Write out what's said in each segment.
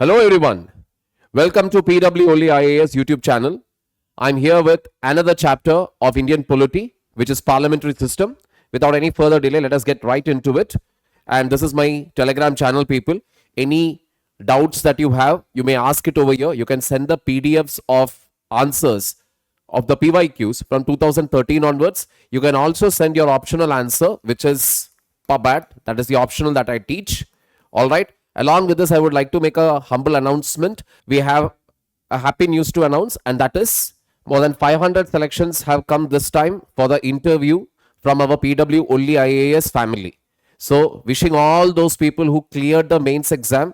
Hello everyone. Welcome to PW OnlyIAS YouTube channel. I'm here with another chapter of Indian Polity, which is Parliamentary System. Without any further delay, let us get right into it. And this is my Telegram channel, people. Any doubts that you have, you may ask it over here. You can send the PDFs of answers of the PYQs from 2013 onwards. You can also send your optional answer, which is PUBAT. That is the optional that I teach. All right. Along with this, I would like to make a humble announcement. We have a happy news to announce, and that is more than 500 selections have come this time for the interview from our PW OnlyIAS family. So, wishing all those people who cleared the mains exam,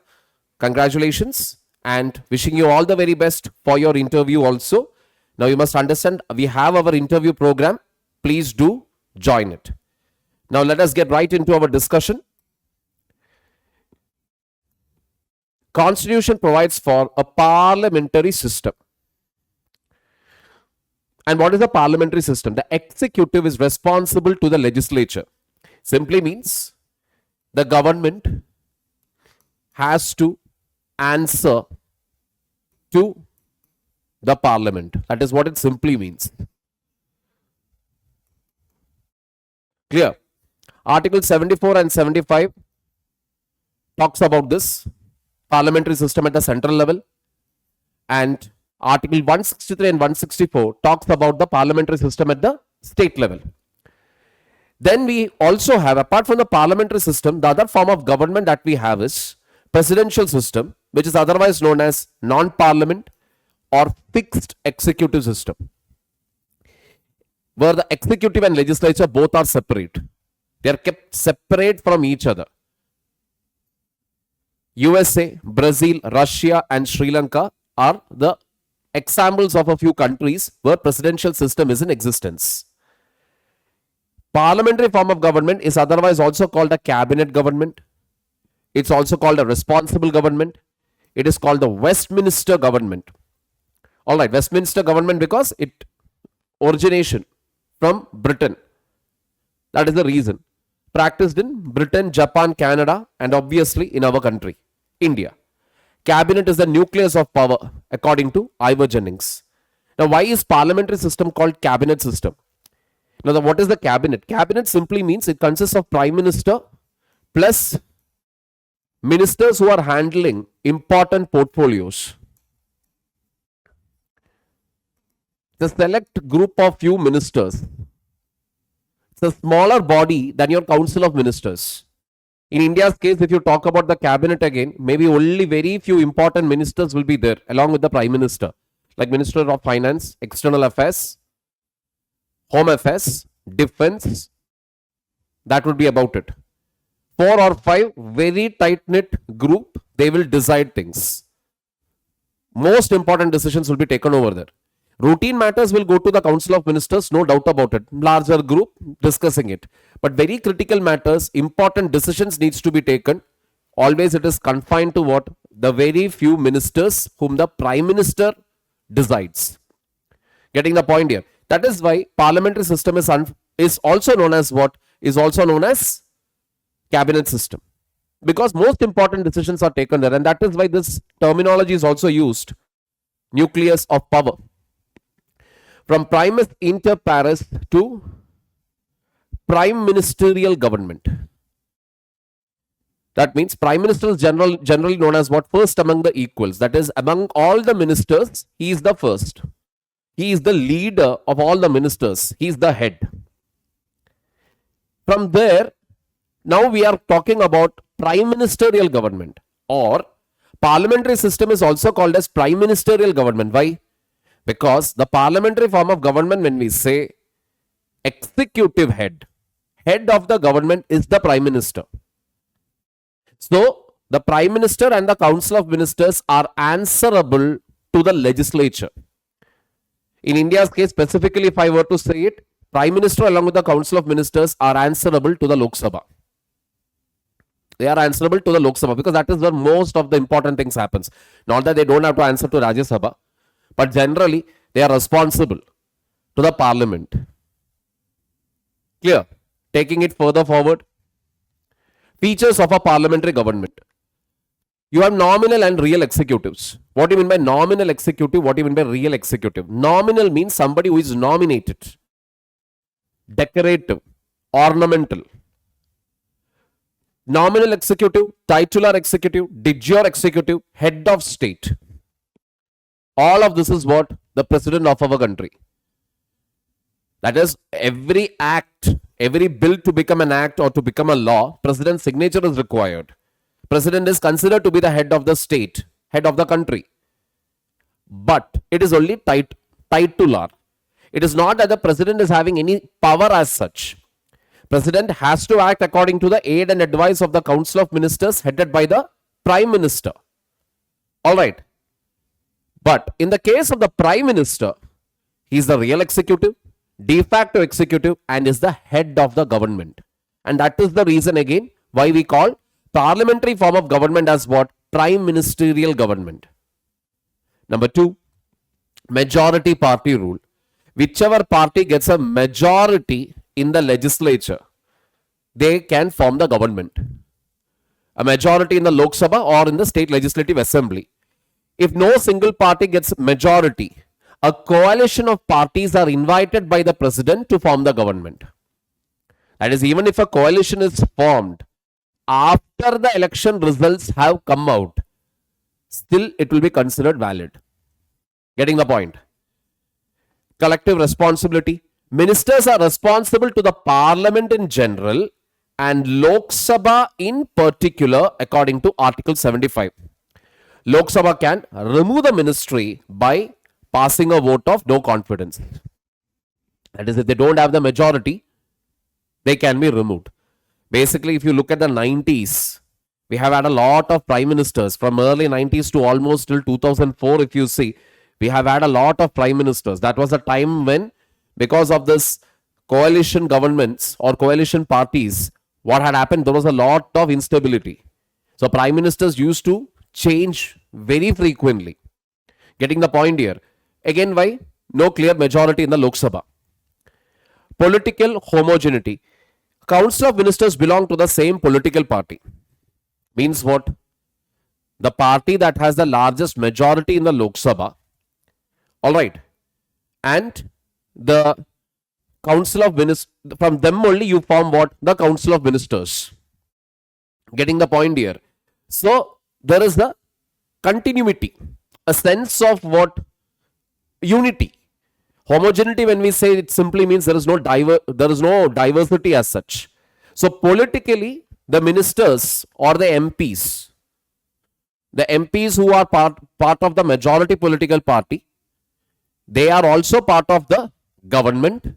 congratulations, and wishing you all the very best for your interview also. Now, you must understand, we have our interview program. Please do join it. Now, let us get right into our discussion. Constitution provides for a parliamentary system. And what is a parliamentary system? The executive is responsible to the legislature. Simply means the government has to answer to the parliament. That is what it simply means. Clear? Article 74 and 75 talks about this parliamentary system at the central level, and Article 163 and 164 talks about the parliamentary system at the state level. Then we also have, apart from the parliamentary system, the other form of government that we have is presidential system, which is otherwise known as non-parliament or fixed executive system, where the executive and legislature both are separate. They are kept separate from each other. USA, Brazil, Russia, and Sri Lanka are the examples of a few countries where presidential system is in existence. Parliamentary form of government is otherwise also called a cabinet government. It's also called a responsible government. It is called the Westminster government. All right, Westminster government because it origination from Britain. That is the reason. Practiced in Britain, Japan, Canada, and obviously in our country, India. Cabinet is the nucleus of power, according to Ivor Jennings. Now, why is parliamentary system called cabinet system? Now, what is the cabinet? Cabinet simply means it consists of prime minister plus ministers who are handling important portfolios. The select group of few ministers. It's a smaller body than your council of ministers. In India's case, if you talk about the cabinet again, maybe only very few important ministers will be there along with the prime minister, like Minister of Finance, External Affairs, Home Affairs, Defense. That would be about it. 4 or 5 very tight-knit group, they will decide things. Most important decisions will be taken over there. Routine matters will go to the Council of Ministers, no doubt about it. Larger group discussing it. But very critical matters, important decisions needs to be taken. Always it is confined to what? The very few ministers whom the Prime Minister decides. Getting the point here. That is why parliamentary system is also known as what? Is also known as cabinet system. Because most important decisions are taken there. And that is why this terminology is also used. Nucleus of power. From primus inter pares to prime ministerial government. That means prime minister is generally known as what? First among the equals. That is, among all the ministers, he is the first. He is the leader of all the ministers. He is the head. From there, now we are talking about prime ministerial government, or parliamentary system is also called as prime ministerial government. Why? Because the parliamentary form of government, when we say executive head of the government is the prime minister. So, the prime minister and the council of ministers are answerable to the legislature. In India's case, specifically, if I were to say it, prime minister along with the council of ministers are answerable to the Lok Sabha. They are answerable to the Lok Sabha because that is where most of the important things happens. Not that they don't have to answer to Rajya Sabha. But generally, they are responsible to the parliament. Clear? Taking it further forward. Features of a parliamentary government. You have nominal and real executives. What do you mean by nominal executive? What do you mean by real executive? Nominal means somebody who is nominated, decorative, ornamental. Nominal executive, titular executive, de jure executive, head of state. All of this is what the president of our country. That is, every act, every bill to become an act or to become a law, president's signature is required. President is considered to be the head of the state, head of the country. But it is only titular. It is not that the president is having any power as such. President has to act according to the aid and advice of the Council of Ministers headed by the Prime Minister. All right. But in the case of the Prime Minister, he is the real executive, de facto executive, and is the head of the government. And that is the reason again why we call parliamentary form of government as what? Prime ministerial government. Number 2, majority party rule. Whichever party gets a majority in the legislature, they can form the government. A majority in the Lok Sabha or in the state legislative assembly. If no single party gets majority, a coalition of parties are invited by the president to form the government. That is, even if a coalition is formed after the election results have come out, still it will be considered valid. Getting the point? Collective responsibility. Ministers are responsible to the parliament in general and Lok Sabha in particular according to Article 75. Lok Sabha can remove the ministry by passing a vote of no confidence. That is, if they don't have the majority, they can be removed. Basically, if you look at the 90s, we have had a lot of prime ministers from early 90s to almost till 2004. If you see, we have had a lot of prime ministers. That was a time when, because of this coalition governments or coalition parties, what had happened, there was a lot of instability. So prime ministers used to change very frequently. Getting the point here. Again, why? No clear majority in the Lok Sabha. Political homogeneity. Council of Ministers belong to the same political party. Means what? The party that has the largest majority in the Lok Sabha. Alright. And the Council of Ministers, from them only you form what? The Council of Ministers. Getting the point here. So, there is the continuity. A sense of what? Unity. Homogeneity, when we say, it simply means there is no diversity as such. So politically, the ministers or the MPs who are part of the majority political party, they are also part of the government.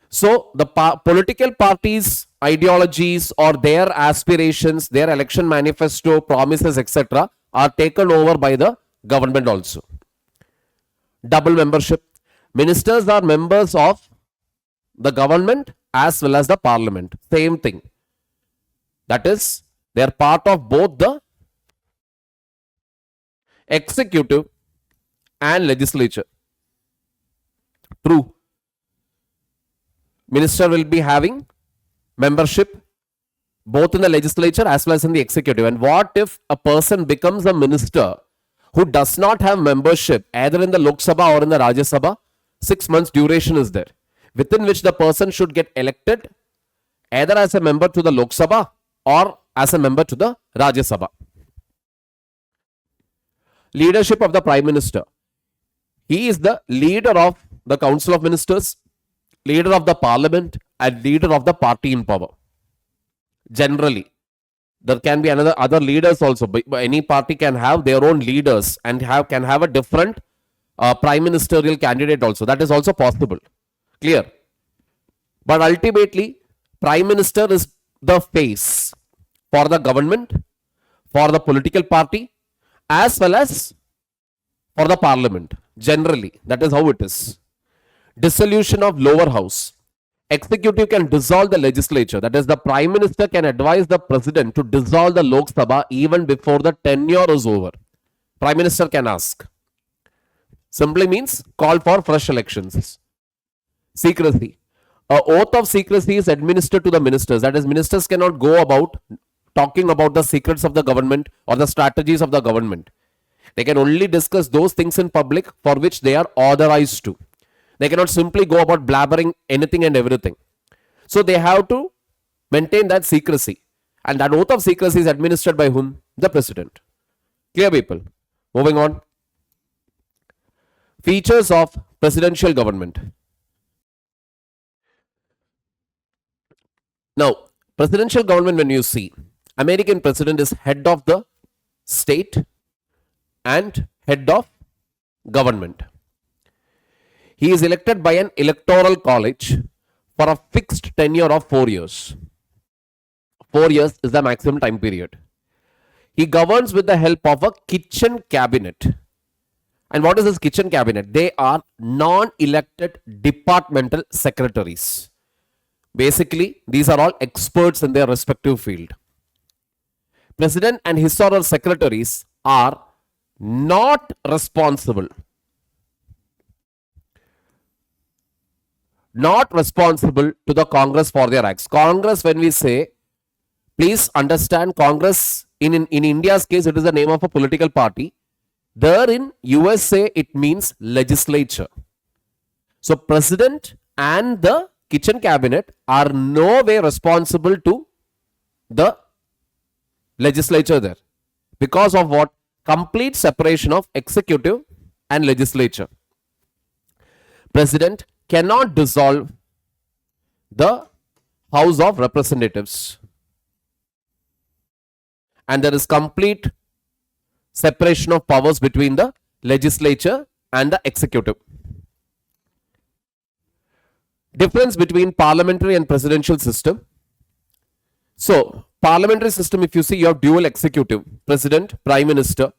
So the political parties' ideologies or their aspirations, their election manifesto, promises, etc. are taken over by the government also. Double membership. Ministers are members of the government as well as the parliament. Same thing. That is, they are part of both the executive and legislature. True. Minister will be having membership both in the legislature as well as in the executive. And what if a person becomes a minister who does not have membership either in the Lok Sabha or in the Rajya Sabha? 6 months duration is there, within which the person should get elected either as a member to the Lok Sabha or as a member to the Rajya Sabha. Leadership of the Prime Minister. He is the leader of the Council of Ministers, leader of the Parliament, and leader of the party in power. Generally, there can be other leaders also. But any party can have their own leaders and can have a different prime ministerial candidate also. That is also possible. Clear? But ultimately, Prime Minister is the face for the government, for the political party, as well as for the parliament. Generally, that is how it is. Dissolution of lower house. Executive can dissolve the legislature. That is, the Prime Minister can advise the President to dissolve the Lok Sabha even before the tenure is over. Prime Minister can ask. Simply means call for fresh elections. Secrecy. An oath of secrecy is administered to the ministers. That is, ministers cannot go about talking about the secrets of the government or the strategies of the government. They can only discuss those things in public for which they are authorized to. They cannot simply go about blabbering anything and everything. So they have to maintain that secrecy. And that oath of secrecy is administered by whom? The president. Clear, people? Moving on. Features of presidential government. Now, presidential government, when you see, American president is head of the state and head of government. He is elected by an electoral college for a fixed tenure of 4 years. 4 years is the maximum time period. He governs with the help of a kitchen cabinet. And what is this kitchen cabinet? They are non-elected departmental secretaries. Basically, these are all experts in their respective field. President and his or her secretaries are not responsible to the Congress for their acts. Congress, when we say, please understand, Congress in India's case, it is the name of a political party. There in USA, it means legislature. So president and the kitchen cabinet are no way responsible to the legislature there. Because of what? Complete separation of executive and legislature. President cannot dissolve the House of Representatives. And there is complete separation of powers between the legislature and the executive. Difference between parliamentary and presidential system. So, parliamentary system, if you see, you have dual executive, president, prime minister.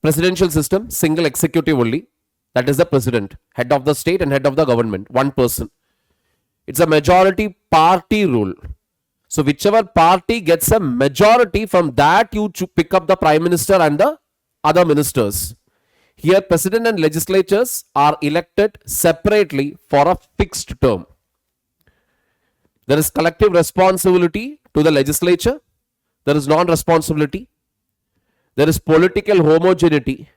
Presidential system, single executive only, that is the president, head of the state and head of the government, one person. It's a majority party rule. So whichever party gets a majority, from that you pick up the prime minister and the other ministers. Here president and legislatures are elected separately for a fixed term. There is collective responsibility to the legislature. There is non-responsibility. There is political homogeneity.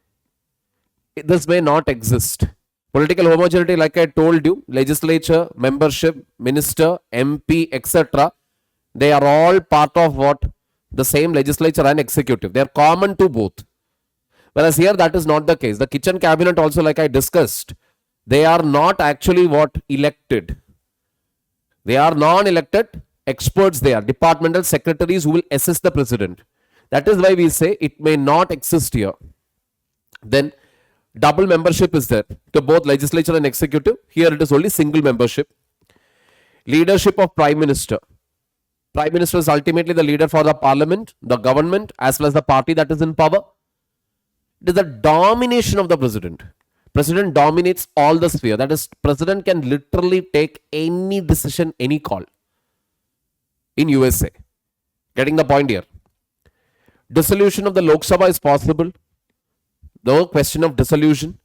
This may not exist. Political homogeneity, like I told you, legislature, membership, minister, MP, etc. They are all part of what? The same legislature and executive. They are common to both. Whereas here that is not the case. The kitchen cabinet also, like I discussed, they are not actually what? Elected. They are non-elected experts. They are departmental secretaries who will assist the president. That is why we say it may not exist here. Then double membership is there to both legislature and executive. Here it is only single membership. Leadership of prime minister. Prime minister is ultimately the leader for the parliament, the government, as well as the party that is in power. It is the domination of the president. President dominates all the sphere. That is, president can literally take any decision, any call in USA. Getting the point here. Dissolution of the Lok Sabha is possible. No question of dissolution.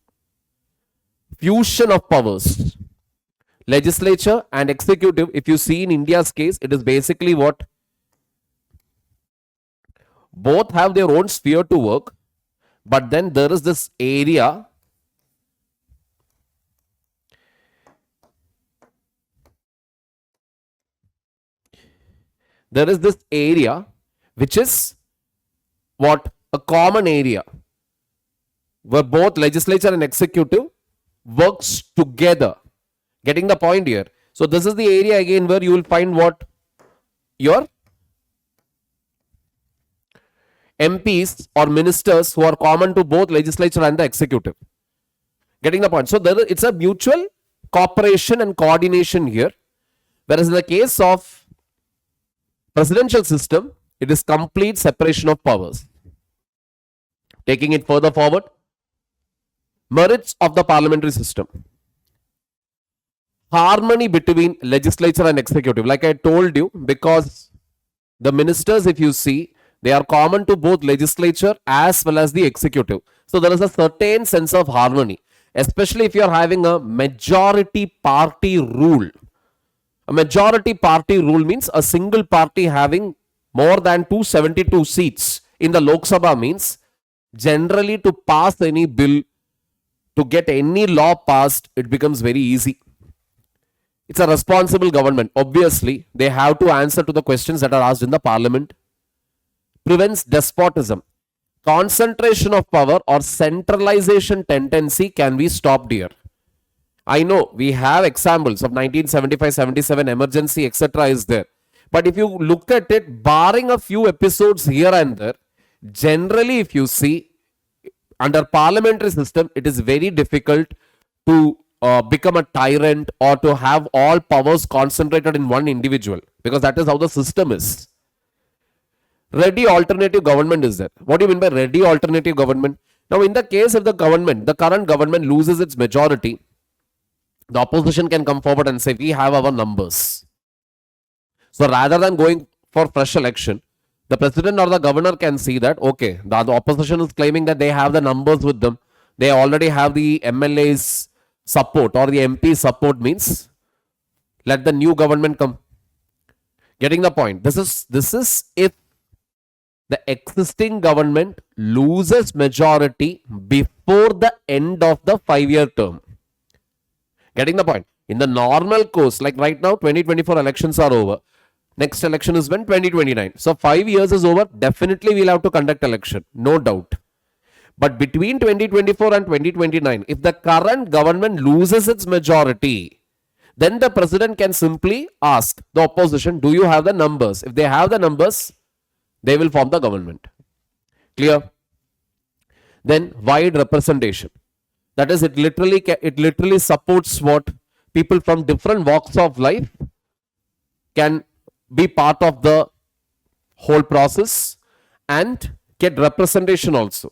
Fusion of powers. Legislature and executive, if you see in India's case, it is basically what? Both have their own sphere to work, but then there is this area which is what? A common area where both legislature and executive works together. Getting the point here. So this is the area again where you will find what? Your MPs or ministers who are common to both legislature and the executive. Getting the point. So it's a mutual cooperation and coordination here. Whereas in the case of presidential system, it is complete separation of powers. Taking it further forward. Merits of the parliamentary system. Harmony between legislature and executive. Like I told you, because the ministers, if you see, they are common to both legislature as well as the executive. So there is a certain sense of harmony, especially if you are having a majority party rule. A majority party rule means a single party having more than 272 seats in the Lok Sabha means generally to pass any bill, to get any law passed, it becomes very easy. It's a responsible government. Obviously, they have to answer to the questions that are asked in the parliament. Prevents despotism. Concentration of power or centralization tendency can be stopped here. I know we have examples of 1975-77 emergency, etc. is there. But if you look at it, barring a few episodes here and there, generally if you see, under parliamentary system, it is very difficult to become a tyrant or to have all powers concentrated in one individual, because that is how the system is. Ready alternative government is there. What do you mean by ready alternative government? Now, in the case of the government, the current government loses its majority, the opposition can come forward and say, we have our numbers. So rather than going for fresh election, the president or the governor can see that, okay, the opposition is claiming that they have the numbers with them. They already have the MLA's support or the MP support, means let the new government come. Getting the point? This is if the existing government loses majority before the end of the 5-year term. Getting the point? In the normal course, like right now, 2024 elections are over. Next election is when? 2029. So 5 years is over. Definitely we'll have to conduct election. No doubt. But between 2024 and 2029, if the current government loses its majority, then the president can simply ask the opposition, do you have the numbers? If they have the numbers, they will form the government. Clear? Then wide representation. That is, it literally supports what people from different walks of life can be part of the whole process and get representation also.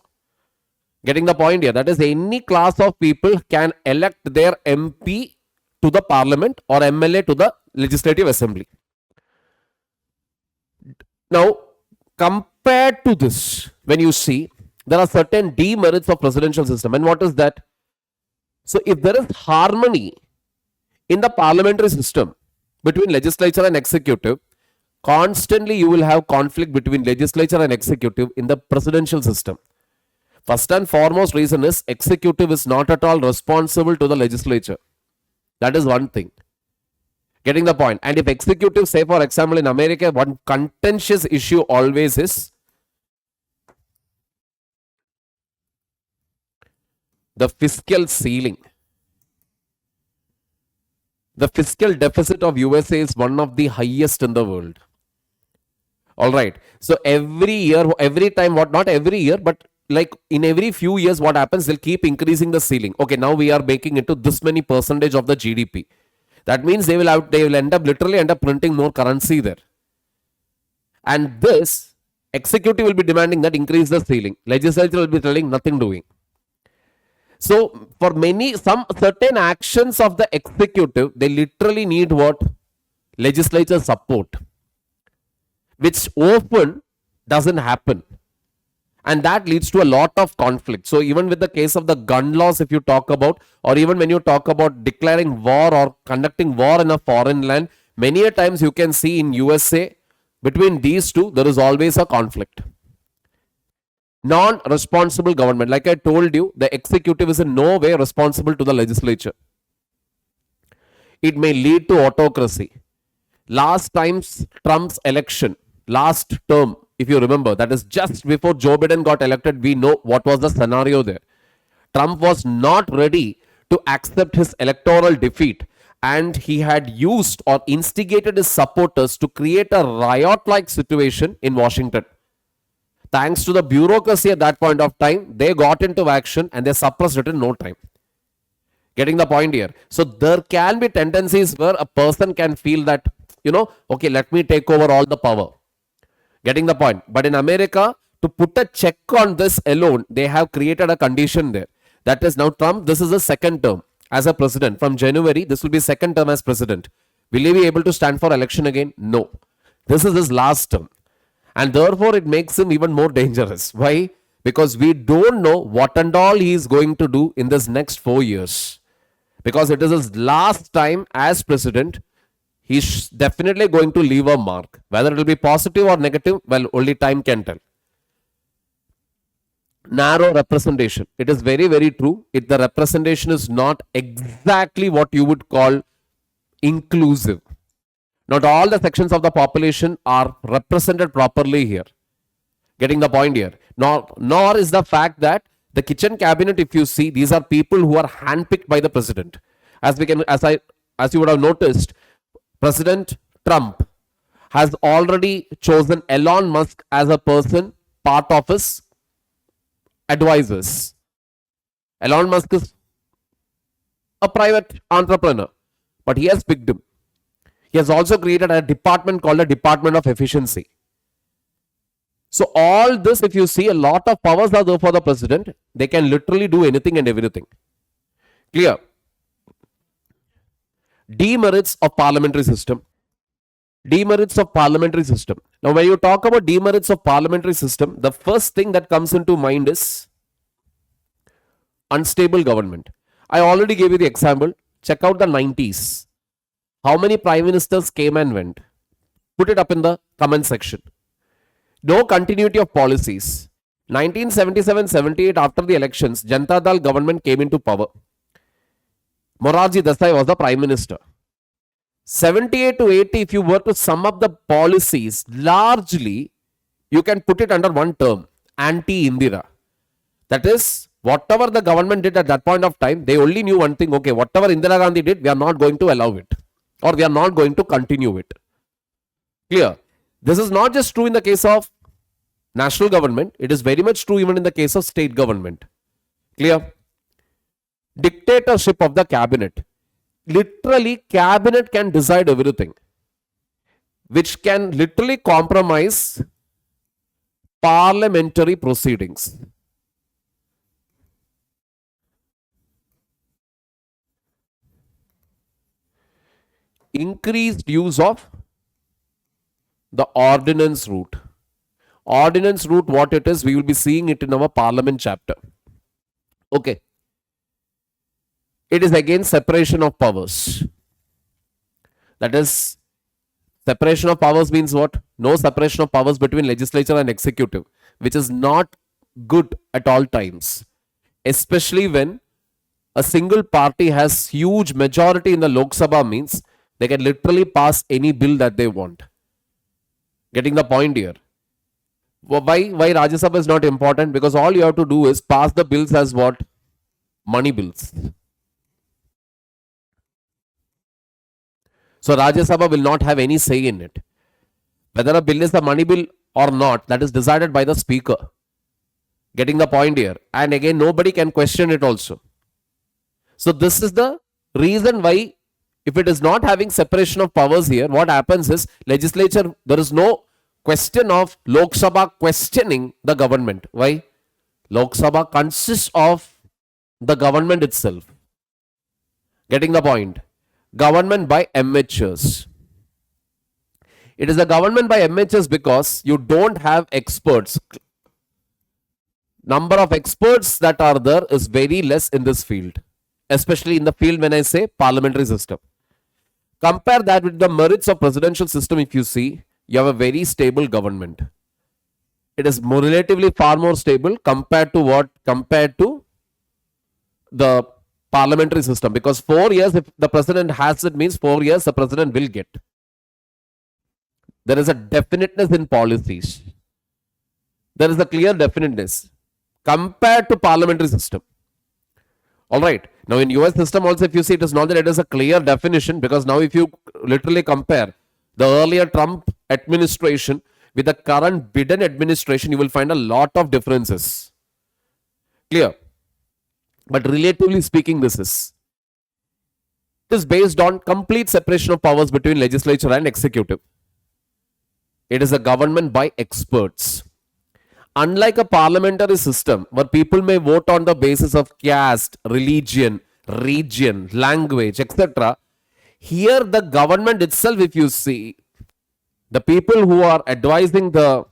Getting the point here? That is, any class of people can elect their MP to the parliament or MLA to the legislative assembly. Now, compared to this, when you see, there are certain demerits of presidential system. And what is that? So if there is harmony in the parliamentary system between legislature and executive, constantly you will have conflict between legislature and executive in the presidential system. First and foremost reason is executive is not at all responsible to the legislature. That is one thing. Getting the point? And if executive, say for example in America, one contentious issue always is the fiscal ceiling. The fiscal deficit of USA is one of the highest in the world. All right. So every year, every time, not every year, but like in every few years, what happens? They'll keep increasing the ceiling. Okay, now we are making it to this many percentage of the GDP. That means they will literally end up printing more currency there. And this executive will be demanding that increase the ceiling. Legislature will be telling nothing doing. So for some certain actions of the executive, they literally need what? Legislature support, which often doesn't happen. And that leads to a lot of conflict. So even with the case of the gun laws, if you talk about, or even when you talk about declaring war or conducting war in a foreign land, many a times you can see in USA, between these two, there is always a conflict. Non-responsible government. Like I told you, the executive is in no way responsible to the legislature. It may lead to autocracy. Last time's Trump's election, last term, if you remember, that is just before Joe Biden got elected, we know what was the scenario there. Trump was not ready to accept his electoral defeat, and he had used or instigated his supporters to create a riot-like situation in Washington. Thanks to the bureaucracy at that point of time, they got into action and they suppressed it in no time. Getting the point here? So there can be tendencies where a person can feel that, okay, let me take over all the power. Getting the point? But in America, to put a check on this alone, they have created a condition there. That is, now Trump, this is his second term as a president. From January, this will be second term as president. Will he be able to stand for election again? No. This is his last term. And therefore, it makes him even more dangerous. Why? Because we don't know what and all he is going to do in this next 4 years. Because it is his last time as president. he's definitely going to leave a mark. Whether it will be positive or negative, well, only time can tell. Narrow representation. It is very, very true. If the representation is not exactly what you would call inclusive, not all the sections of the population are represented properly here. Getting the point here. Nor is the fact that the kitchen cabinet, if you see, these are people who are handpicked by the president. As you would have noticed, President Trump has already chosen Elon Musk as a person, part of his advisors. Elon Musk is a private entrepreneur, but he has picked him. He has also created a department called the Department of Efficiency. So all this, if you see, a lot of powers are there for the president. They can literally do anything and everything. Clear? Demerits of parliamentary system. Demerits of parliamentary system. Now, when you talk about demerits of parliamentary system, the first thing that comes into mind is unstable government. I already gave you the example. Check out the 90s. How many prime ministers came and went? Put it up in the comment section. No continuity of policies. 1977-78, after the elections, Janata Dal government came into power. Morarji Desai was the prime minister. 78 to 80, if you were to sum up the policies, largely you can put it under one term, anti-Indira. That is, whatever the government did at that point of time, they only knew one thing, okay, whatever Indira Gandhi did, we are not going to allow it, or we are not going to continue it. Clear? This is not just true in the case of national government, it is very much true even in the case of state government. Clear? Dictatorship of the cabinet. Literally, cabinet can decide everything, which can literally compromise parliamentary proceedings. Increased use of the ordinance route. Ordinance route, what it is, we will be seeing it in our parliament chapter. Okay. It is again separation of powers. That is, separation of powers means what? No separation of powers between legislature and executive, which is not good at all times, especially when a single party has huge majority in the Lok Sabha, means they can literally pass any bill that they want. Getting the point here? Why Rajya Sabha is not important? Because all you have to do is pass the bills as what? Money bills. So Rajya Sabha will not have any say in it. Whether a bill is a money bill or not, that is decided by the speaker. Getting the point here? And again, nobody can question it also. So this is the reason why, if it is not having separation of powers here, what happens is legislature, there is no question of Lok Sabha questioning the government. Why? Lok Sabha consists of the government itself. Getting the point? Government by amateurs. It is a government by amateurs because you don't have experts. Number of experts that are there is very less in this field, especially in the field when I say parliamentary system. Compare that with the merits of presidential system. If you see, you have a very stable government. It is more relatively far more stable compared to what? Compared to the parliamentary system, because 4 years, if the president has it, means 4 years the president will get. There is a definiteness in policies. There is a clear definiteness compared to parliamentary system. All right. Now in US system also, if you see, it is not that it is a clear definition, because now if you literally compare the earlier Trump administration with the current Biden administration, you will find a lot of differences. Clear? But relatively speaking, this is based on complete separation of powers between legislature and executive. It is a government by experts. Unlike a parliamentary system where people may vote on the basis of caste, religion, region, language, etc., here the government itself, if you see, the people who are advising the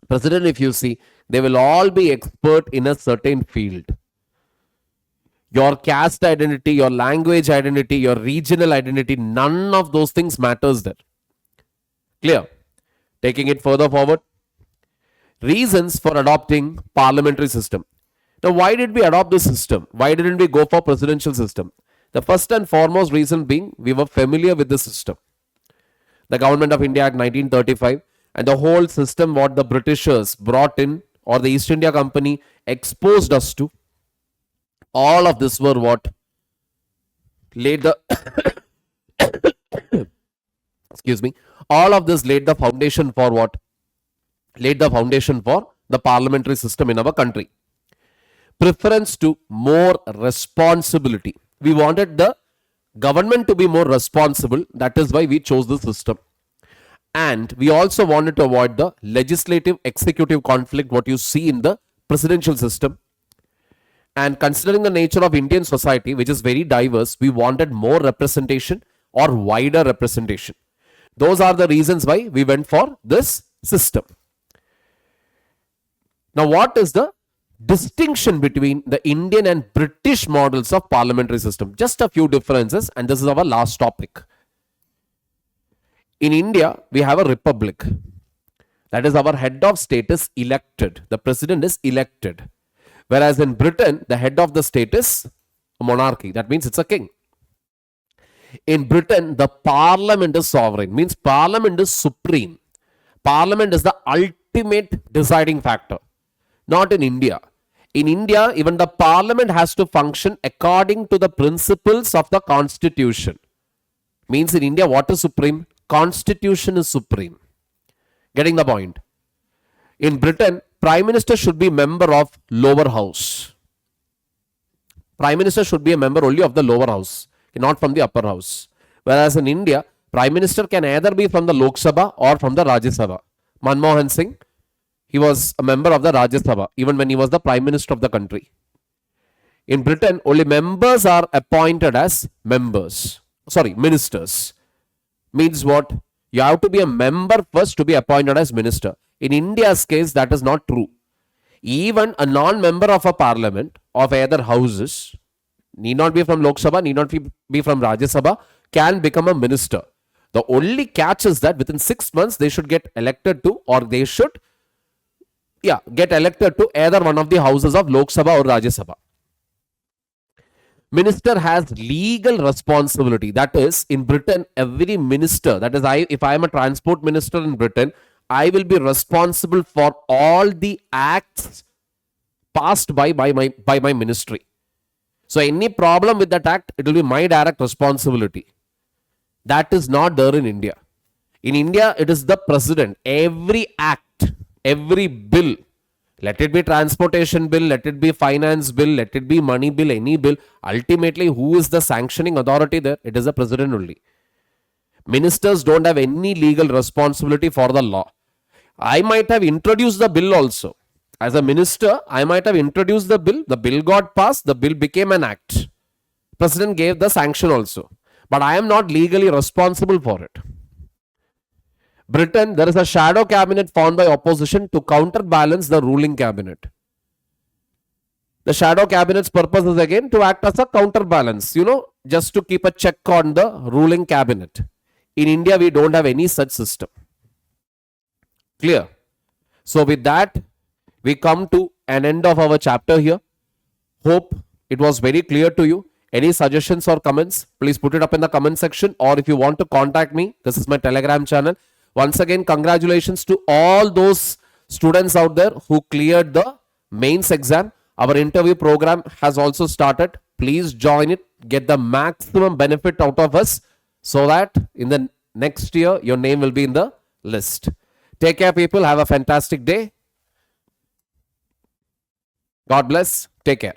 president, if you see, they will all be expert in a certain field. your caste identity, your language identity, your regional identity, none of those things matters there. Clear? Taking it further forward, reasons for adopting parliamentary system. Now, why did we adopt this system? Why didn't we go for presidential system? The first and foremost reason being we were familiar with the system. The Government of India Act 1935 and the whole system what the Britishers brought in or the East India Company exposed us to, all of this were what laid the excuse me, all of this laid the foundation for what? Laid the foundation for the parliamentary system in our country. Preference to more responsibility. We wanted the government to be more responsible. That is why we chose this system. And we also wanted to avoid the legislative executive conflict what you see in the presidential system. And considering the nature of Indian society, which is very diverse, we wanted more representation or wider representation. Those are the reasons why we went for this system. Now, what is the distinction between the Indian and British models of parliamentary system? Just a few differences, and this is our last topic. In India, we have a republic. That is, our head of state is elected. The president is elected. Whereas in Britain, the head of the state is a monarchy. That means it's a king. In Britain, the parliament is sovereign. Means parliament is supreme. Parliament is the ultimate deciding factor. Not in India. In India, even the parliament has to function according to the principles of the constitution. Means in India, what is supreme? Constitution is supreme. Getting the point? In Britain, Prime Minister should be member of lower house. Prime Minister should be a member only of the lower house, not from the upper house. Whereas in India, Prime Minister can either be from the Lok Sabha or from the Rajya Sabha. Manmohan Singh, he was a member of the Rajya Sabha even when he was the Prime Minister of the country. In Britain, only members are appointed as ministers. Means what? You have to be a member first to be appointed as minister. In India's case, that is not true. Even a non-member of a parliament of either houses, need not be from Lok Sabha, need not be from Rajya Sabha, can become a minister. The only catch is that within 6 months, they should get elected to, or they should get elected to either one of the houses of Lok Sabha or Rajya Sabha. Minister has legal responsibility. That is, in Britain, every minister, that is, if I am a transport minister in Britain, I will be responsible for all the acts passed by my ministry. So any problem with that act, it will be my direct responsibility. That is not there in India. In India, it is the president. Every act, every bill, let it be transportation bill, let it be finance bill, let it be money bill, any bill, ultimately who is the sanctioning authority there? It is the president only. Ministers don't have any legal responsibility for the law. I might have introduced the bill also. As a minister, I might have introduced the bill got passed, the bill became an act. President gave the sanction also. But I am not legally responsible for it. Britain, there is a shadow cabinet formed by opposition to counterbalance the ruling cabinet. The shadow cabinet's purpose is again to act as a counterbalance, just to keep a check on the ruling cabinet. In India, we don't have any such system. Clear? So with that, we come to an end of our chapter here. Hope it was very clear to you. Any suggestions or comments, please put it up in the comment section, or if you want to contact me, this is my Telegram channel. Once again, congratulations to all those students out there who cleared the mains exam. Our interview program has also started. Please join it, get the maximum benefit out of us so that in the next year, your name will be in the list. Take care, people. Have a fantastic day. God bless. Take care.